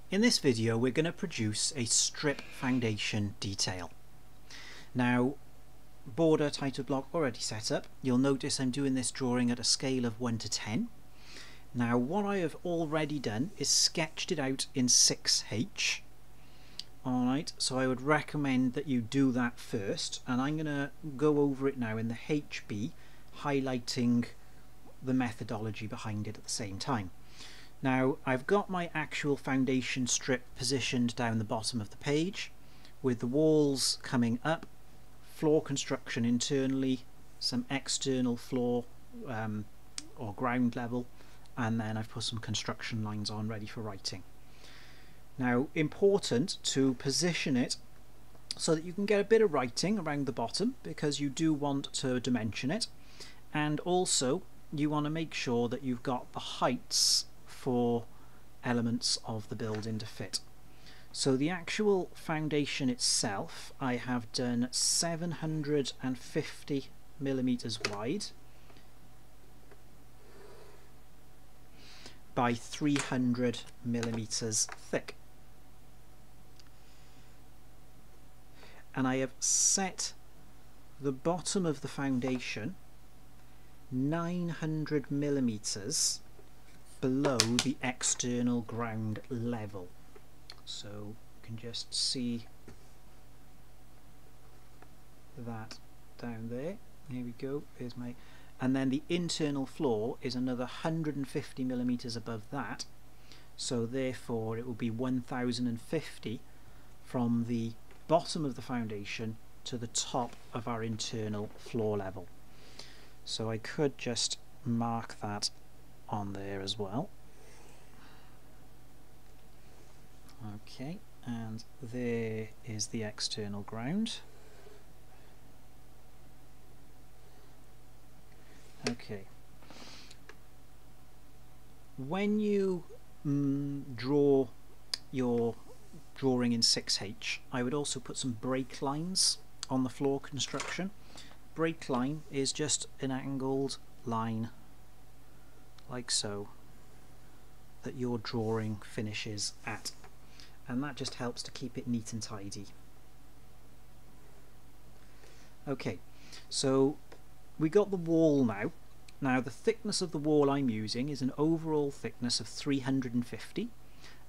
In this video we're going to produce a strip foundation detail. Now, border title block already set up. You'll notice I'm doing this drawing at a scale of 1 to 10. Now what I have already done is sketched it out in 6H. Alright, so I would recommend that you do that first, and I'm going to go over it now in the HB, highlighting the methodology behind it at the same time. Now I've got my actual foundation strip positioned down the bottom of the page with the walls coming up, floor construction internally, some external floor or ground level, and then I've put some construction lines on ready for writing. Now, important to position it so that you can get a bit of writing around the bottom, because you do want to dimension it, and also you want to make sure that you've got the heights for elements of the building to fit. So the actual foundation itself, I have done 750 millimeters wide by 300 millimeters thick, and I have set the bottom of the foundation 900 millimeters below the external ground level. So you can just see that down there. Here we go. There's my, and then the internal floor is another 150 millimeters above that. So therefore it will be 1050 from the bottom of the foundation to the top of our internal floor level. So I could just mark that on there as well. Okay, and there is the external ground. Okay, when you draw your drawing in 6H, I would also put some break lines on the floor construction. Break line is just an angled line like so that your drawing finishes at, and that just helps to keep it neat and tidy. Okay, so we got the wall now. Now the thickness of the wall I'm using is an overall thickness of 350.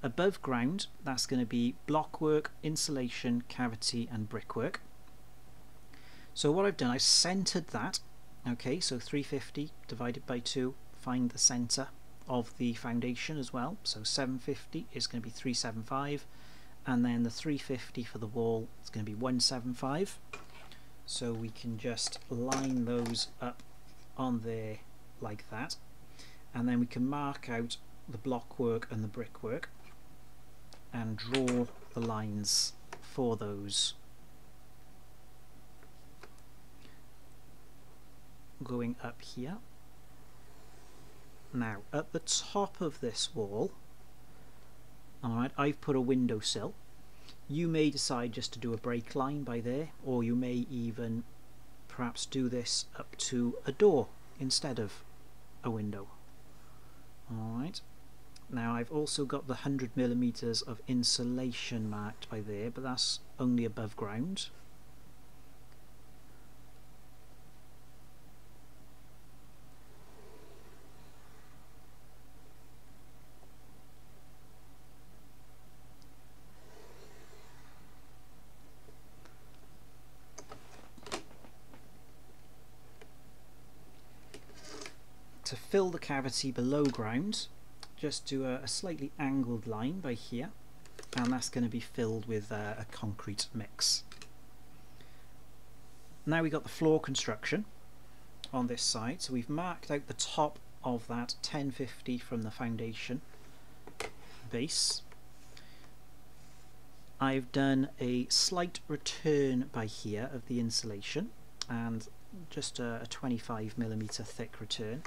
Above ground, that's going to be blockwork, insulation, cavity and brickwork. So what I've done, I've centered that. Okay, so 350 divided by 2, find the center of the foundation as well. So 750 is going to be 375, and then the 350 for the wall is going to be 175. So we can just line those up on there like that, and then we can mark out the blockwork and the brickwork and draw the lines for those going up here. Now at the top of this wall, alright, I've put a windowsill. You may decide just to do a break line by there, or you may even perhaps do this up to a door instead of a window. Alright, now I've also got the 100 millimeters of insulation marked by there, but that's only above ground. To fill the cavity below ground, just do a slightly angled line by here, and that's going to be filled with a concrete mix. Now we've got the floor construction on this side, so we've marked out the top of that 1050 from the foundation base. I've done a slight return by here of the insulation, and just a 25 millimeter thick return.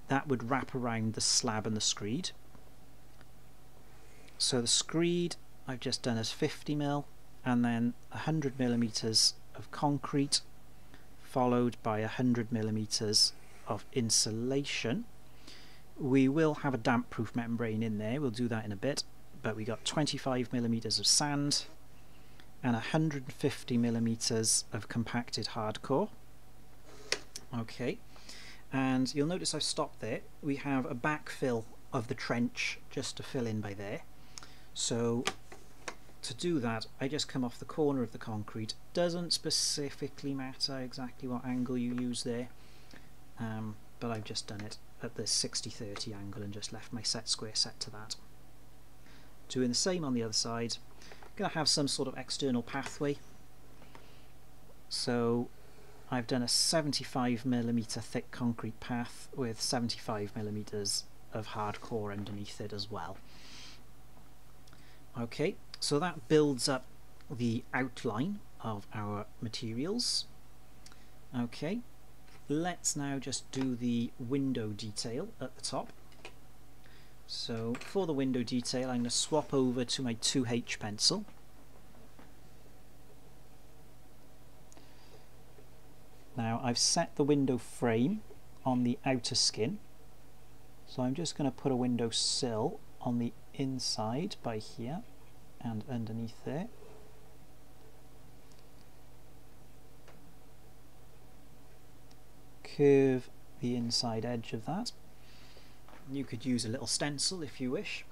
That would wrap around the slab and the screed. So the screed I've just done as 50 mil, and then 100 millimeters of concrete, followed by 100 millimeters of insulation. We will have a damp proof membrane in there, we'll do that in a bit, but we got 25mm of sand and 150mm of compacted hardcore. Okay, and you'll notice I've stopped there. We have a backfill of the trench just to fill in by there. So to do that, I just come off the corner of the concrete. Doesn't specifically matter exactly what angle you use there, but I've just done it at the 60-30 angle and just left my set square set to that. Doing the same on the other side. Going to have some sort of external pathway, so I've done a 75mm thick concrete path with 75mm of hardcore underneath it as well. Okay, so that builds up the outline of our materials. Okay, let's now just do the window detail at the top. So for the window detail, I'm going to swap over to my 2H pencil. Now I've set the window frame on the outer skin, so I'm just going to put a window sill on the inside by here and underneath there. Curve the inside edge of that. You could use a little stencil if you wish.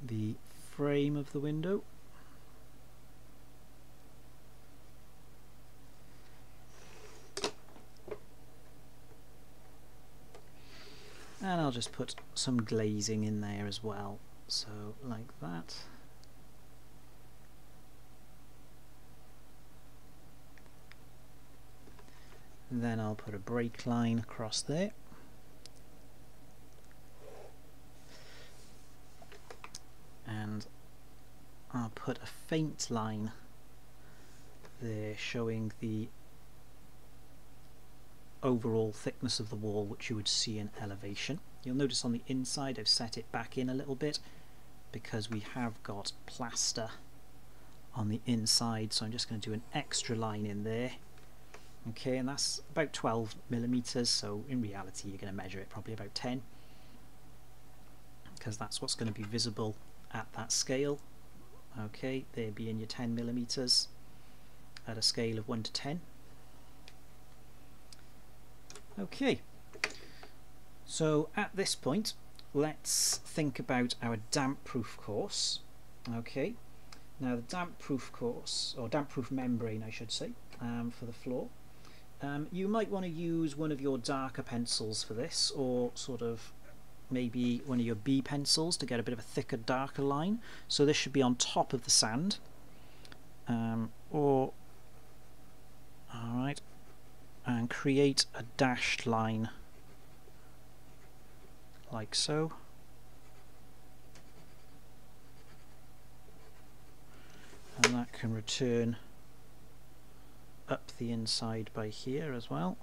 The frame of the window. And I'll just put some glazing in there as well, so like that. And then I'll put a break line across there. And I'll put a faint line there showing the overall thickness of the wall, which you would see in elevation. You'll notice on the inside I've set it back in a little bit because we have got plaster on the inside, so I'm just going to do an extra line in there. Okay, and that's about 12mm, so in reality you're going to measure it probably about 10, because that's what's going to be visible at that scale. Okay, there being your 10mm at a scale of 1 to 10. Okay, so at this point let's think about our damp proof course. Okay, now the damp proof course, or damp proof membrane I should say, for the floor. You might want to use one of your darker pencils for this, or sort of maybe one of your B pencils to get a bit of a thicker, darker line. So this should be on top of the sand, alright, and create a dashed line like so. And that can return up the inside by here as well.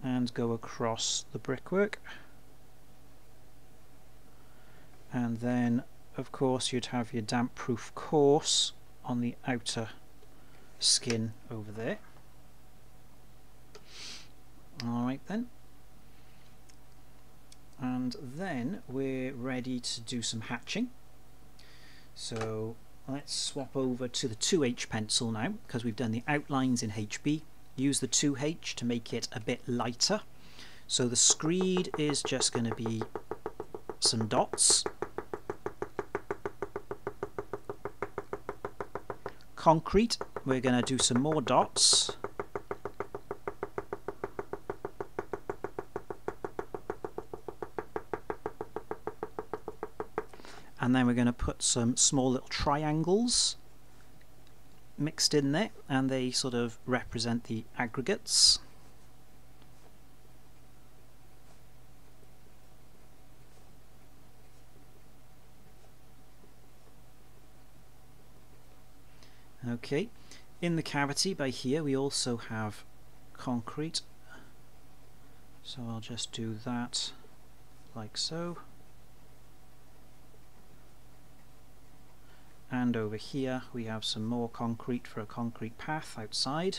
And go across the brickwork. And then of course you'd have your damp proof course on the outer skin over there. Alright then. And then we're ready to do some hatching. So let's swap over to the 2H pencil now, because we've done the outlines in HB. Use the 2H to make it a bit lighter. So the screed is just going to be some dots. Concrete, we're going to do some more dots. And then we're going to put some small little triangles mixed in there, and they sort of represent the aggregates. Okay, in the cavity by here we also have concrete, so I'll just do that like so. and over here we have some more concrete for a concrete path outside.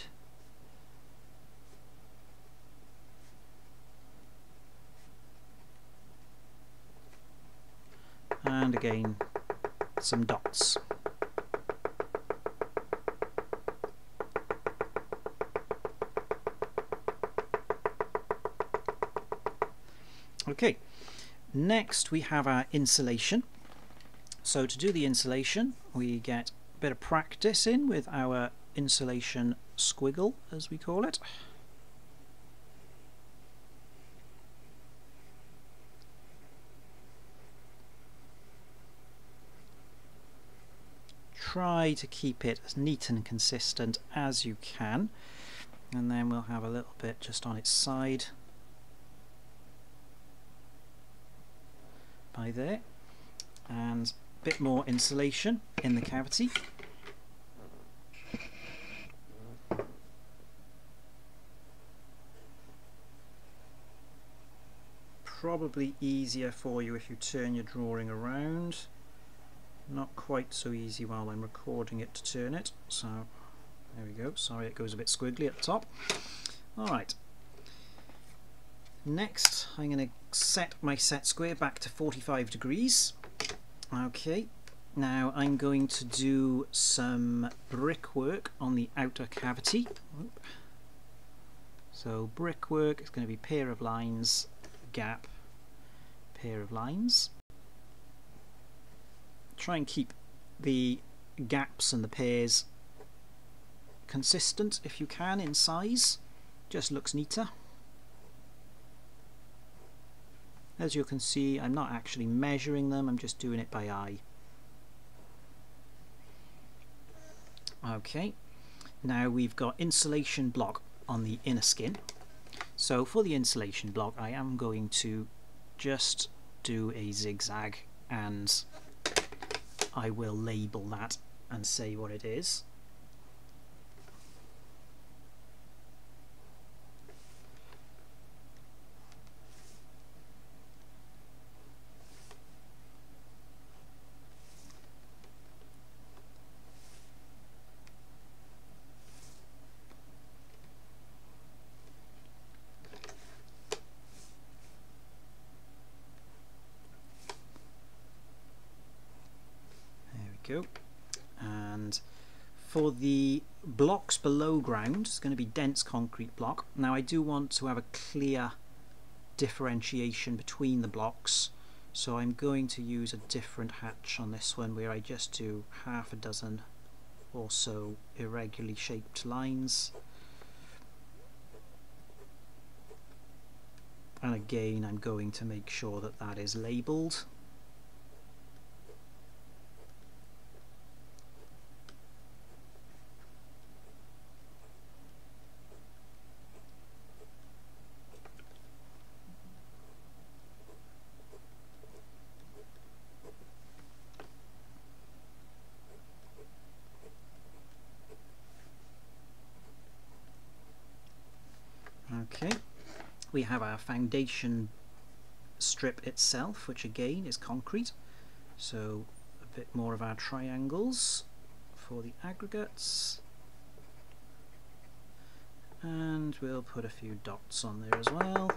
And again some dots. Okay, next we have our insulation. So to do the insulation we get a bit of practice in with our insulation squiggle, as we call it. Try to keep it as neat and consistent as you can, and then we'll have a little bit just on its side by there, and a bit more insulation in the cavity. Probably easier for you if you turn your drawing around. Not quite so easy while I'm recording it to turn it, so there we go. Sorry, it goes a bit squiggly at the top. Alright, next I'm going to set my set square back to 45 degrees. Okay, now I'm going to do some brickwork on the outer cavity. So brickwork is going to be pair of lines, gap, pair of lines. Try and keep the gaps and the pairs consistent if you can in size, just looks neater. As you can see, I'm not actually measuring them, I'm just doing it by eye. Okay, now we've got insulation block on the inner skin. So for the insulation block I am going to just do a zigzag, and I will label that and say what it is. Go. And for the blocks below ground, it's going to be dense concrete block. Now I do want to have a clear differentiation between the blocks, so I'm going to use a different hatch on this one, where I just do half a dozen or so irregularly shaped lines. And again I'm going to make sure that that is labelled. Okay, we have our foundation strip itself, which again is concrete, so a bit more of our triangles for the aggregates, and we'll put a few dots on there as well.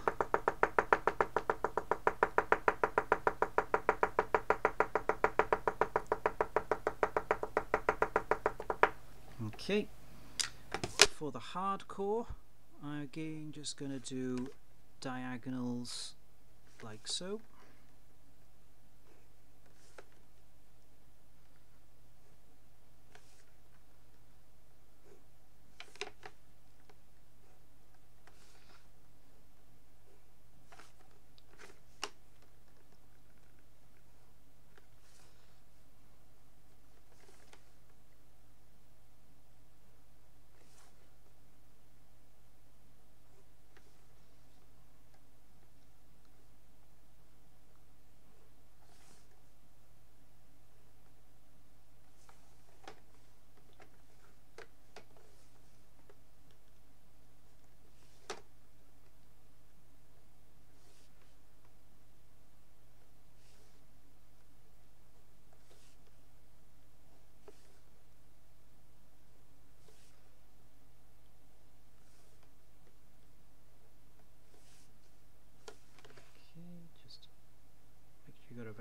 Okay, for the hardcore I'm again just going to do diagonals like so.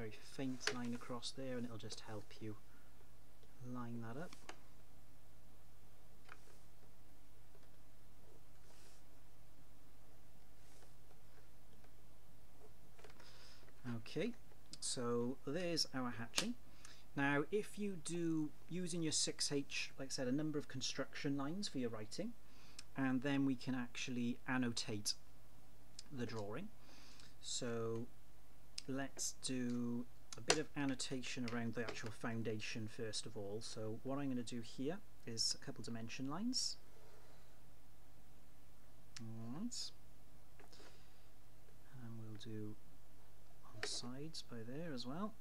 very faint line across there, and it'll just help you line that up. Okay, so there's our hatching. Now if you do, using your 6H, like I said, a number of construction lines for your writing, and then we can actually annotate the drawing. So let's do a bit of annotation around the actual foundation first of all. So what I'm going to do here is a couple dimension lines. Alright, and we'll do on sides by there as well.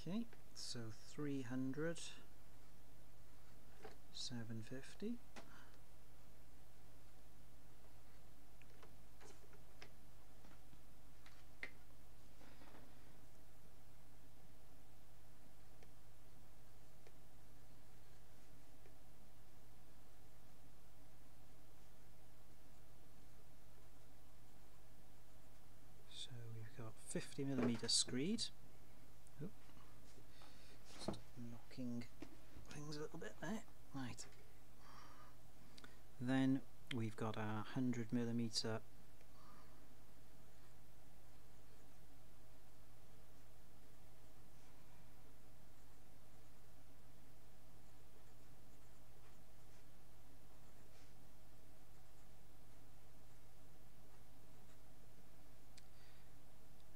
Okay, so 300, 750. So we've got 50mm screed. Just knocking things a little bit there. Right. Then we've got our 100mm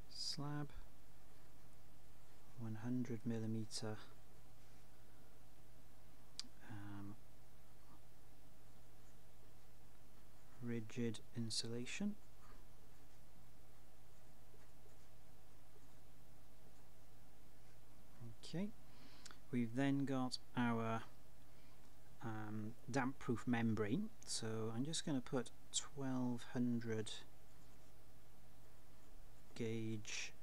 slab, 100mm rigid insulation, okay. We've then got our damp proof membrane, so I'm just going to put 1200 gauge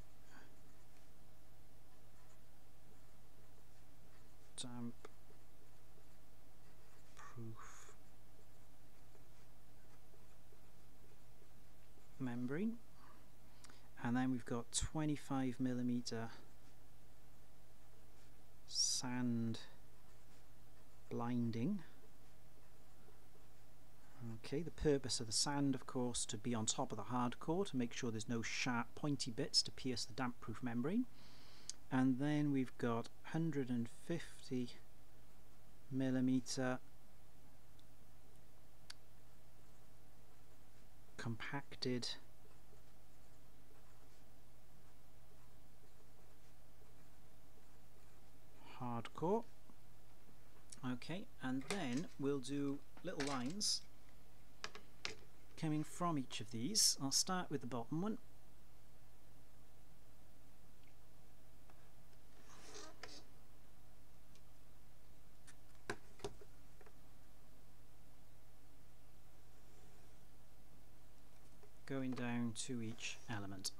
damp proof membrane, and then we've got 25mm sand blinding. Okay, the purpose of the sand, of course, to be on top of the hardcore to make sure there's no sharp pointy bits to pierce the damp proof membrane. And then we've got 150mm compacted hardcore. Okay, and then we'll do little lines coming from each of these. I'll start with the bottom one. Going down to each element.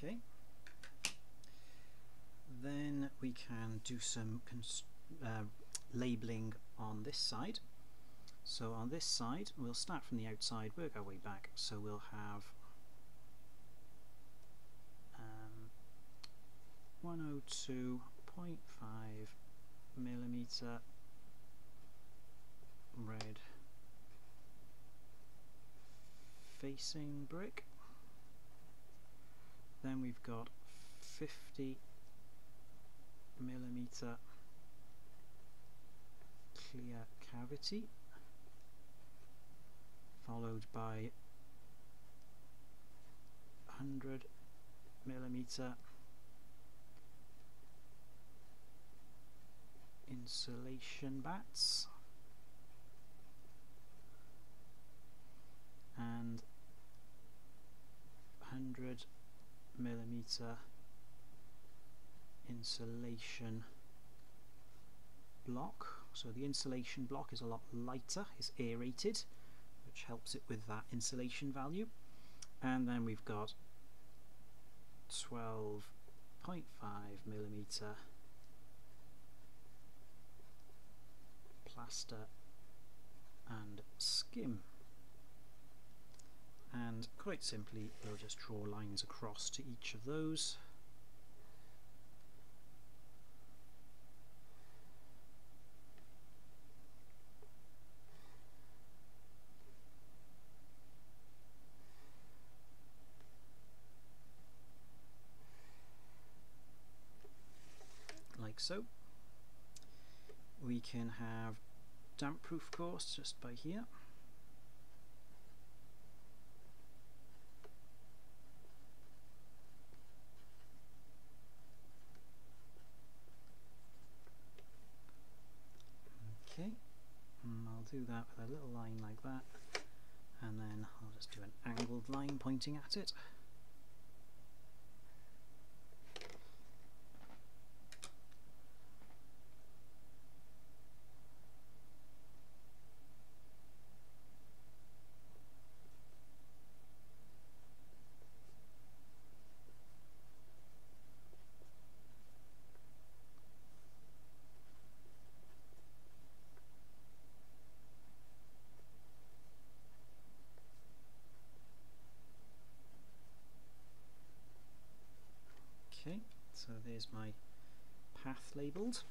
Okay. Then we can do some labelling on this side. So on this side we'll start from the outside, work our way back, so we'll have 102.5 millimeter red facing brick. Then we've got 50 millimeter clear cavity, followed by 100 millimeter insulation bats, and 100 millimeter insulation block. So the insulation block is a lot lighter, it's aerated, which helps it with that insulation value. And then we've got 12.5 millimeter plaster and skim. And quite simply we'll just draw lines across to each of those. Like so. We can have damp proof course just by here. Okay, and I'll do that with a little line like that, and then I'll just do an angled line pointing at it. Okay, so there's my path labelled.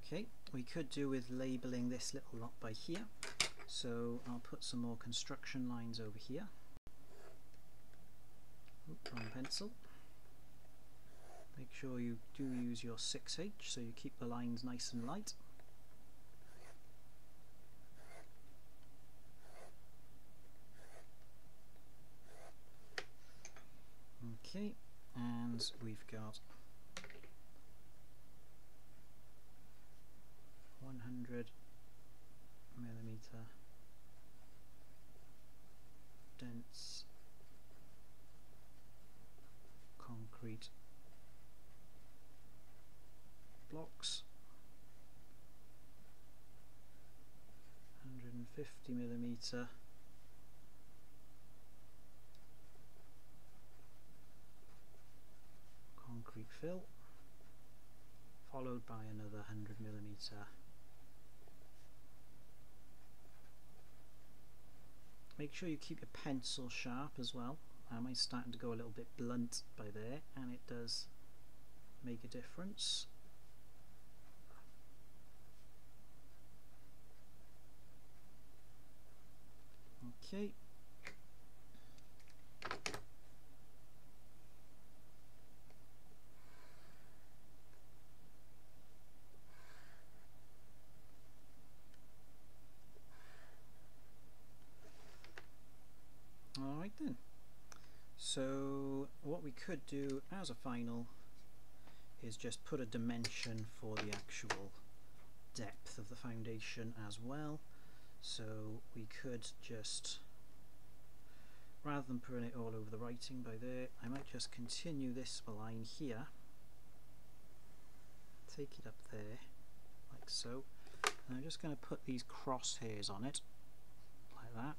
Okay, we could do with labelling this little lot by here, so I'll put some more construction lines over here. Oops, wrong pencil. Make sure you do use your 6H so you keep the lines nice and light. Okay, and we've got 100 millimeter dense concrete blocks, 150 millimeter concrete fill, followed by another 100 millimeter. Make sure you keep your pencil sharp as well. Mine's starting to go a little bit blunt by there, and it does make a difference. Okay. Alright then. So what we could do as a final is just put a dimension for the actual depth of the foundation as well. So we could just rather than putting it all over the writing by there, I might just continue this line here, take it up there like so, and I'm just going to put these crosshairs on it like that,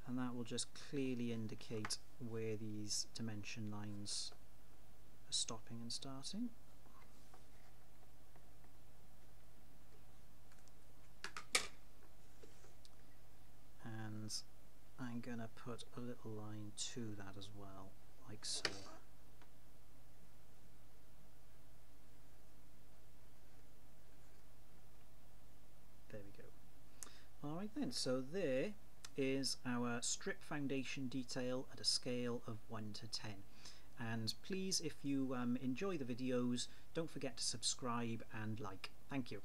and that will just clearly indicate where these dimension lines are stopping and starting. And I'm going to put a little line to that as well, like so. There we go. Alright then, so there is our strip foundation detail at a scale of 1 to 10. And please, if you enjoy the videos, don't forget to subscribe and like. Thank you.